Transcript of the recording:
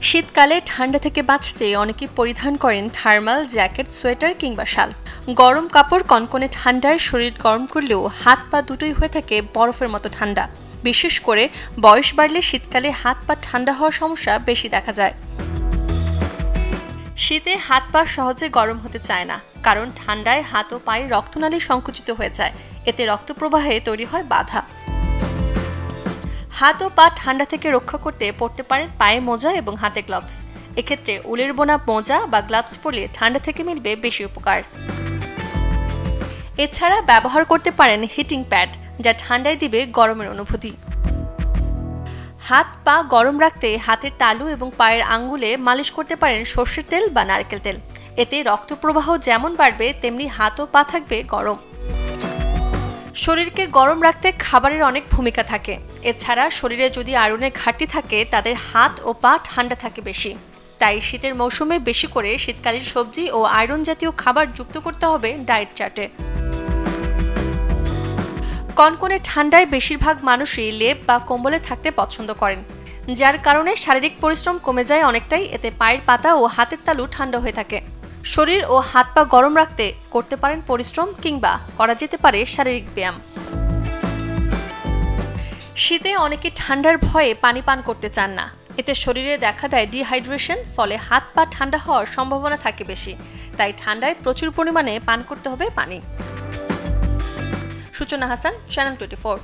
শীতকালে ঠান্ডা থেকে বাঁচতে অনেকে পরিধান করেন থার্মাল জ্যাকেট, সোয়েটার কিংবা শাল। গরম কাপড় কনকনে ঠান্ডায় শরীর গরম করলেও হাত পা দুটোই হয়ে থাকে বরফের মতো ঠান্ডা। বিশেষ করে বয়স বাড়লে শীতকালে হাত পা ঠান্ডা হওয়ার সমস্যা বেশি দেখা যায়। শীতে হাত পা সহজে গরম হতে চায় না, কারণ ঠান্ডায় হাত ও পায়ের রক্তনালী সংকুচিত হয়ে যায়। এতে রক্ত প্রবাহে তৈরি হয় বাধা। হাত ও পা ঠান্ডা থেকে রক্ষা করতে পরতে পারেন পায়ে মোজা এবং হাতে গ্লাভস। এক্ষেত্রে উলের বোনা মোজা বা গ্লাভস পরলে ঠান্ডা থেকে মিলবে বেশি উপকার। এছাড়া ব্যবহার করতে পারেন হিটিং প্যাড, যা ঠান্ডায় দিবে গরমের অনুভূতি। হাত পা গরম রাখতে হাতের তালু এবং পায়ের আঙ্গুলে মালিশ করতে পারেন সর্ষের তেল বা নারকেল তেল। এতে রক্ত প্রবাহ যেমন বাড়বে, তেমনি হাত ও পা থাকবে গরম। শরীরকে গরম রাখতে খাবারের অনেক ভূমিকা থাকে। এছাড়া শরীরে যদি আয়রনের ঘাটতি থাকে, তাদের হাত ও পা ঠান্ডা থাকে বেশি। তাই শীতের মৌসুমে বেশি করে শীতকালীন সবজি ও আয়রন জাতীয় খাবার যুক্ত করতে হবে ডায়েট চার্টে। কনকনে ঠান্ডায় বেশিরভাগ মানুষই লেপ বা কম্বলে থাকতে পছন্দ করেন, যার কারণে শারীরিক পরিশ্রম কমে যায় অনেকটাই। এতে পায়ের পাতা ও হাতের তালু ঠান্ডা হয়ে থাকে। শরীর ও হাত পা গরম রাখতে করতে পারেন পরিশ্রম, কিংবা করা যেতে পারে শারীরিক ব্যায়াম। শীতে অনেকে ঠান্ডার ভয়ে পানি পান করতে চান না। এতে শরীরে দেখা দেয় ডিহাইড্রেশন, ফলে হাত পা ঠান্ডা হওয়ার সম্ভাবনা থাকে বেশি। তাই ঠান্ডায় প্রচুর পরিমাণে পান করতে হবে পানি। সূচনা হাসান, চ্যানেল 24।